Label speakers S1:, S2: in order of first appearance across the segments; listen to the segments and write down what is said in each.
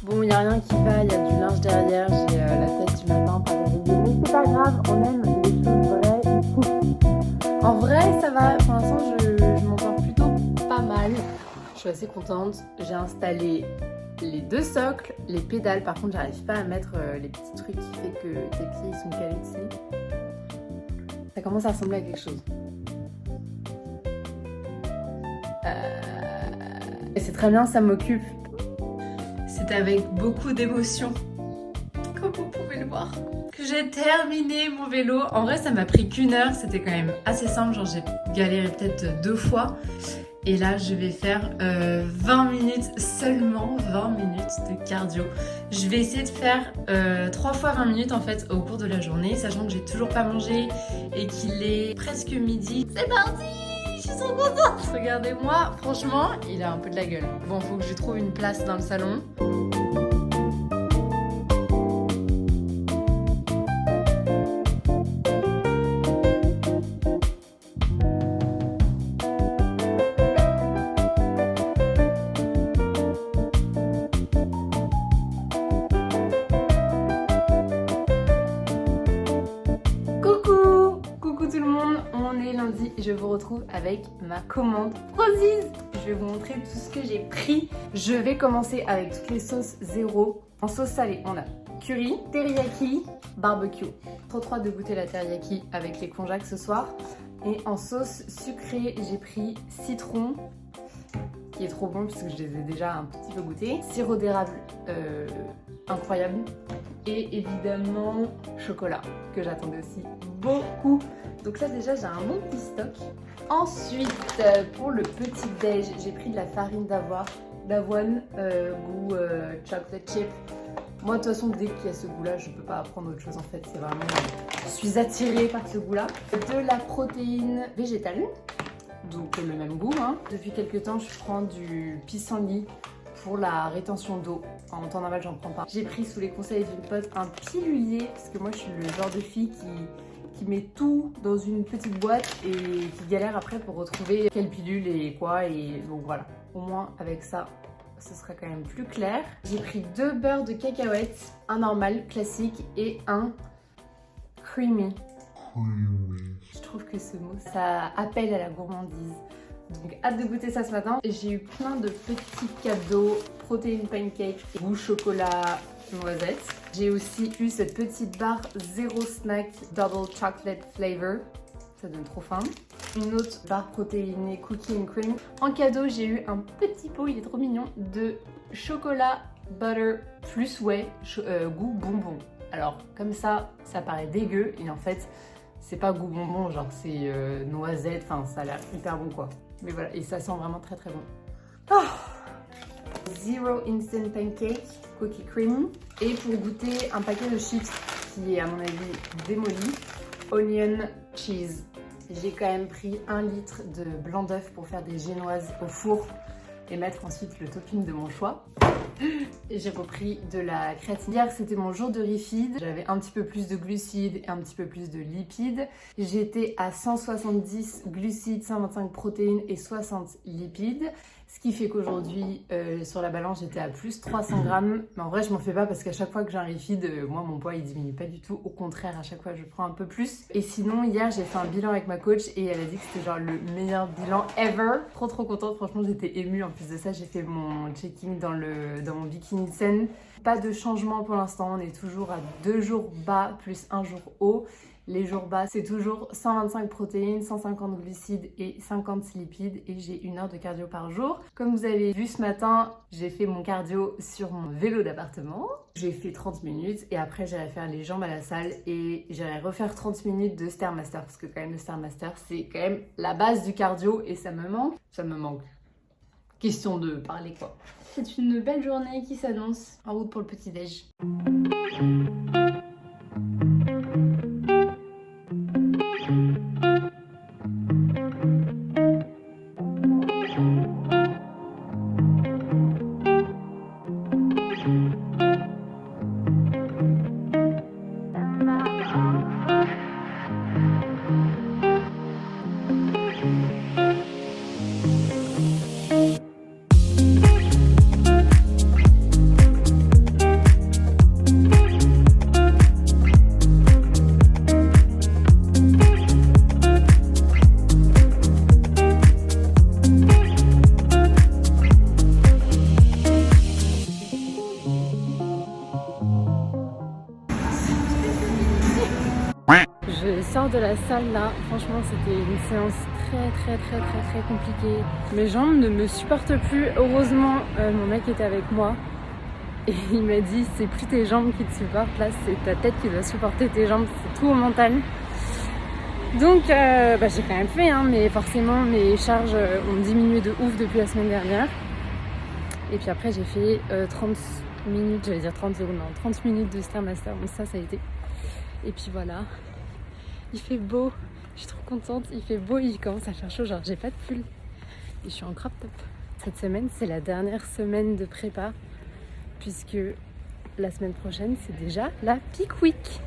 S1: Bon, il n'y a rien qui va, il y a du linge derrière, j'ai la tête du matin par réveiller. Mais c'est pas grave, on aime les choses vraies ici. En vrai, ça va, pour l'instant, je m'en sors plutôt pas mal. Je suis assez contente, j'ai installé les deux socles, les pédales. Par contre, j'arrive pas à mettre les petits trucs qui fait que tes pieds sont calés dessus. Ça commence à ressembler à quelque chose. Et c'est très bien, ça m'occupe. C'est avec beaucoup d'émotion, comme vous pouvez le voir, que j'ai terminé mon vélo. En vrai, ça m'a pris qu'1 heure, c'était quand même assez simple, genre j'ai galéré peut-être 2 fois. Et là, je vais faire 20 minutes, seulement 20 minutes de cardio. Je vais essayer de faire 3 fois 20 minutes en fait au cours de la journée, sachant que j'ai toujours pas mangé et qu'il est presque midi. C'est parti! Je suis trop contente! Regardez-moi, franchement, il a un peu de la gueule. Bon, faut que je trouve une place dans le salon. Lundi, je vous retrouve avec ma commande Prozis. Je vais vous montrer tout ce que j'ai pris. Je vais commencer avec toutes les sauces zéro. En sauce salée, on a curry, teriyaki, barbecue. Trop de goûter la teriyaki avec les konjac ce soir. Et en sauce sucrée, j'ai pris citron, qui est trop bon puisque je les ai déjà un petit peu goûtés. Sirop d'érable, incroyable. Et évidemment, chocolat, que j'attendais aussi beaucoup. Donc là déjà j'ai un bon petit stock. Ensuite pour le petit déj, j'ai pris de la farine d'avoine, goût chocolate chip. Moi de toute façon dès qu'il y a ce goût là je peux pas prendre autre chose en fait, c'est vraiment, je suis attirée par ce goût là. De la protéine végétale, donc le même goût hein. Depuis quelques temps je prends du pissenlit pour la rétention d'eau. En temps normal j'en prends pas. J'ai pris sous les conseils d'une pote un pilulier parce que moi je suis le genre de fille qui met tout dans une petite boîte et qui galère après pour retrouver quelle pilule et quoi, et donc voilà. Au moins avec ça, ce sera quand même plus clair. J'ai pris 2 beurres de cacahuètes, un normal classique et un creamy. Je trouve que ce mot, ça appelle à la gourmandise. Donc hâte de goûter ça ce matin. J'ai eu plein de petits cadeaux, protéines pancake, goût chocolat, noisette. J'ai aussi eu cette petite barre zéro snack double chocolate flavor. Ça donne trop faim. Une autre barre protéinée cookie and cream. En cadeau, j'ai eu un petit pot, il est trop mignon, de chocolat butter plus whey, goût bonbon. Alors comme ça paraît dégueu et en fait c'est pas goût bonbon, genre c'est noisette, enfin ça a l'air hyper bon quoi. Mais voilà, et ça sent vraiment très très bon. Oh, Zero Instant Pancake Cookie Cream. Et pour goûter, un paquet de chips qui est à mon avis démoli. Onion Cheese. J'ai quand même pris 1 litre de blanc d'œuf pour faire des génoises au four et mettre ensuite le topping de mon choix. J'ai repris de la créatine. Hier c'était mon jour de refeed. J'avais un petit peu plus de glucides et un petit peu plus de lipides. J'étais à 170 glucides, 125 protéines et 60 lipides. Ce qui fait qu'aujourd'hui sur la balance j'étais à plus 300 grammes. Mais en vrai je m'en fais pas parce qu'à chaque fois que j'ai un refeed, moi mon poids il diminue pas du tout. Au contraire, à chaque fois je prends un peu plus. Et sinon hier j'ai fait un bilan avec ma coach et elle a dit que c'était genre le meilleur bilan ever. Trop contente, franchement j'étais émue. En plus de ça j'ai fait mon checking dans mon bikini scène. Pas de changement pour l'instant, on est toujours à 2 jours bas plus 1 jour haut. Les jours bas, c'est toujours 125 protéines, 150 glucides et 50 lipides et j'ai 1 heure de cardio par jour. Comme vous avez vu ce matin, j'ai fait mon cardio sur mon vélo d'appartement. J'ai fait 30 minutes et après j'irai faire les jambes à la salle et j'irai refaire 30 minutes de Stairmaster parce que quand même le Stairmaster c'est quand même la base du cardio et ça me manque. Ça me manque. Question de parler quoi. C'est une belle journée qui s'annonce en route pour le petit-déj. de la salle là, franchement c'était une séance très compliquée. Mes jambes ne me supportent plus. Heureusement mon mec était avec moi et il m'a dit c'est plus tes jambes qui te supportent, là c'est ta tête qui doit supporter tes jambes, c'est tout au mental. Donc j'ai quand même fait hein, mais forcément mes charges ont diminué de ouf depuis la semaine dernière. Et puis après j'ai fait 30 minutes, j'allais dire 30 secondes, non 30 minutes de Stairmaster, donc ça a été. Et puis voilà, il fait beau, je suis trop contente, il fait beau, il commence à faire chaud, genre j'ai pas de pull. Et je suis en crop top. Cette semaine c'est la dernière semaine de prépa, puisque la semaine prochaine c'est déjà la Peak Week.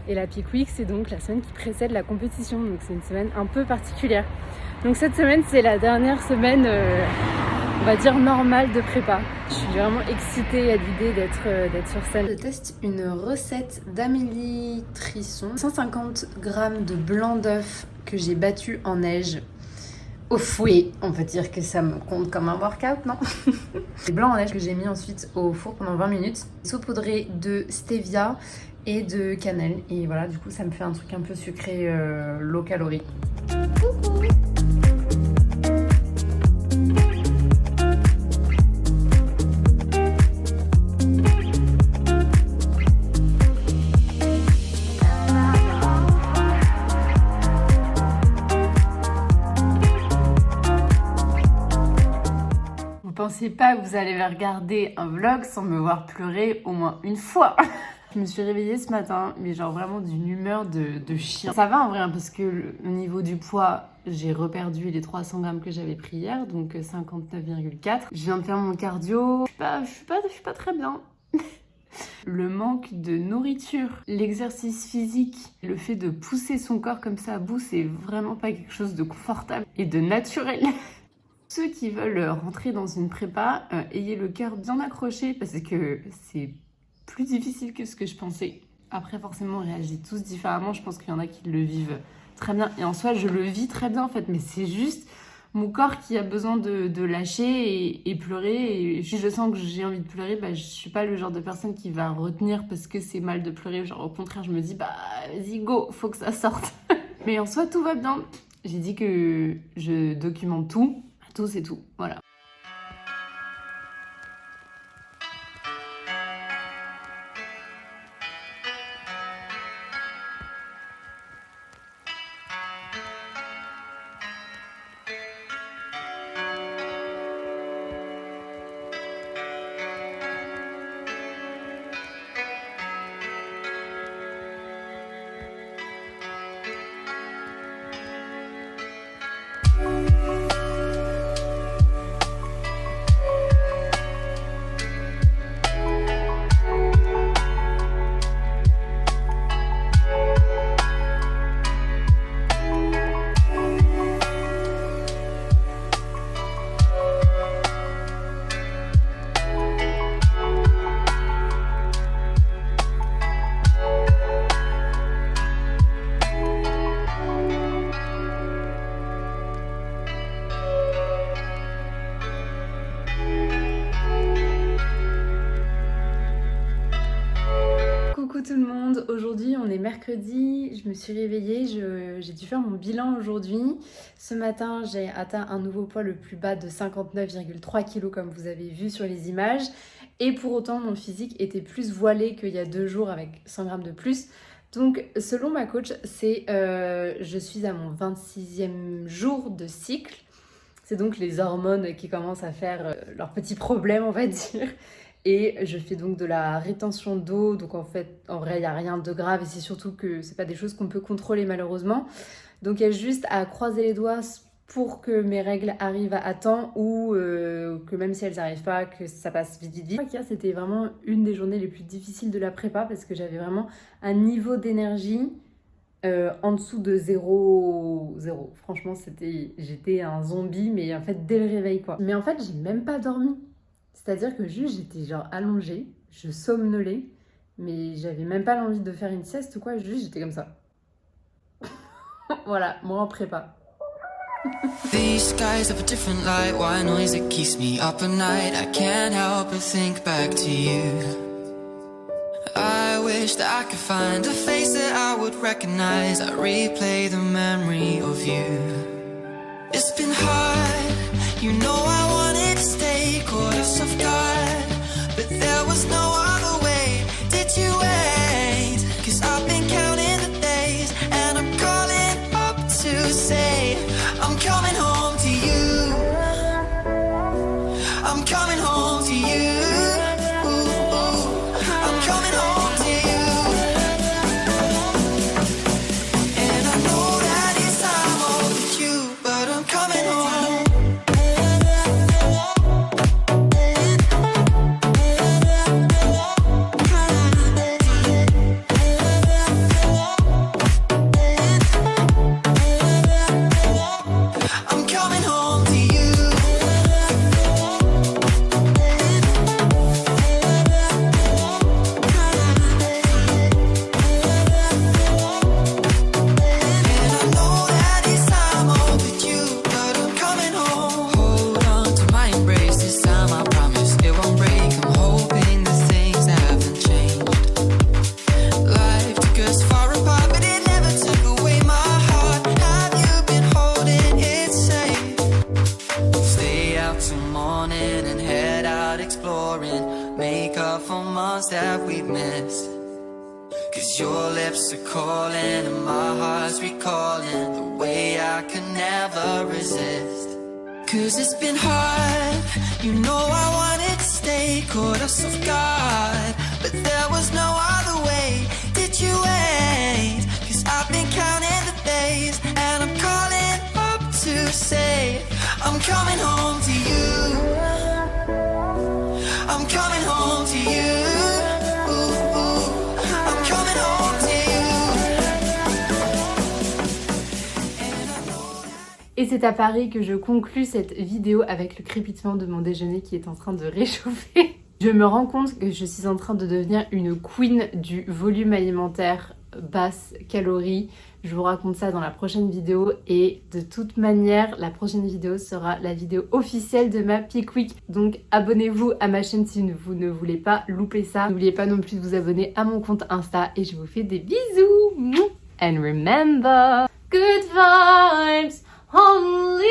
S1: Et la Peak Week, c'est donc la semaine qui précède la compétition. Donc c'est une semaine un peu particulière. Donc cette semaine, c'est la dernière semaine, on va dire, normale de prépa. Je suis vraiment excitée à l'idée d'être sur scène. Je teste une recette d'Amélie Trisson. 150 g de blanc d'œuf que j'ai battu en neige. Au fouet, on peut dire que ça me compte comme un workout, non? Les blancs en neige que j'ai mis ensuite au four pendant 20 minutes. Saupoudré de stevia et de cannelle. Et voilà, du coup, ça me fait un truc un peu sucré, low calorie. Coucou! Vous pensez pas que vous allez regarder un vlog sans me voir pleurer au moins une fois? Je me suis réveillée ce matin, mais genre vraiment d'une humeur de chien. Ça va en vrai, hein, parce que au niveau du poids, j'ai reperdu les 300 grammes que j'avais pris hier, donc 59,4. Je viens de faire mon cardio, je suis pas très bien. Le manque de nourriture, l'exercice physique, le fait de pousser son corps comme ça à bout, c'est vraiment pas quelque chose de confortable et de naturel. Ceux qui veulent rentrer dans une prépa, ayez le cœur bien accroché parce que c'est plus difficile que ce que je pensais. Après, forcément, on réagit tous différemment. Je pense qu'il y en a qui le vivent très bien. Et en soi, je le vis très bien, en fait. Mais c'est juste mon corps qui a besoin de lâcher et pleurer. Et si je sens que j'ai envie de pleurer, je suis pas le genre de personne qui va retenir parce que c'est mal de pleurer. Genre, au contraire, je me dis, vas-y, go, faut que ça sorte. Mais en soi, tout va bien. J'ai dit que je documente tout. Tout, c'est tout. Voilà. Coucou tout le monde, aujourd'hui on est mercredi, je me suis réveillée, j'ai dû faire mon bilan aujourd'hui. Ce matin j'ai atteint un nouveau poids le plus bas de 59,3 kg comme vous avez vu sur les images. Et pour autant mon physique était plus voilé qu'il y a 2 jours avec 100 grammes de plus. Donc selon ma coach, je suis à mon 26e jour de cycle. C'est donc les hormones qui commencent à faire leurs petits problèmes on va dire. Et je fais donc de la rétention d'eau, donc en vrai il n'y a rien de grave et c'est surtout que c'est pas des choses qu'on peut contrôler malheureusement. Donc il y a juste à croiser les doigts pour que mes règles arrivent à temps ou que même si elles n'arrivent pas, que ça passe vite. C'était vraiment une des journées les plus difficiles de la prépa parce que j'avais vraiment un niveau d'énergie en dessous de 0. Franchement j'étais un zombie mais en fait dès le réveil quoi. Mais en fait j'ai même pas dormi. C'est-à-dire que juste j'étais genre allongée, je somnolais, mais j'avais même pas l'envie de faire une sieste ou quoi, juste j'étais comme ça. Voilà, moi en prépa. These skies have a different light, why noise it keeps me up at night. I can't help but think back to you. I wish
S2: wish that I could find a face that I would recognize. I replay the memory of you. It's been hard, you know I wanted to stay, caught us off guard, but there was no other way. Did you wait? 'Cause I've been counting the days, and I'm calling up to say I'm coming home to you. I'm coming home to you. I'm coming home to you. And I know that it's time overdue, but I'm coming home. I'm coming home to you. And I know that it's time overdue, but I'm coming home. Hold on to my embrace this time, I promise it won't break. I'm hoping the things haven't changed. Life took us far apart, but it never took away my heart. Have you been holding it safe? Stay out till morning and head out exploring. Make up for months that we've missed. 'Cause your lips are calling and my heart's recalling the way I could never resist. 'Cause it's been hard, you know I wanted to stay, caught us off guard, but there was no other way. Did you wait? 'Cause I've been counting the days, and I'm calling up to say I'm coming home to you. I'm coming home to you. I'm coming home to you. And I know that.
S1: Et c'est à Paris que je conclus cette vidéo avec le crépitement de mon déjeuner qui est en train de réchauffer. Je me rends compte que je suis en train de devenir une queen du volume alimentaire basse calories. Je vous raconte ça dans la prochaine vidéo et de toute manière, la prochaine vidéo sera la vidéo officielle de ma Peak Week. Donc abonnez-vous à ma chaîne si vous ne voulez pas louper ça. N'oubliez pas non plus de vous abonner à mon compte Insta et je vous fais des bisous. And remember, good vibes only.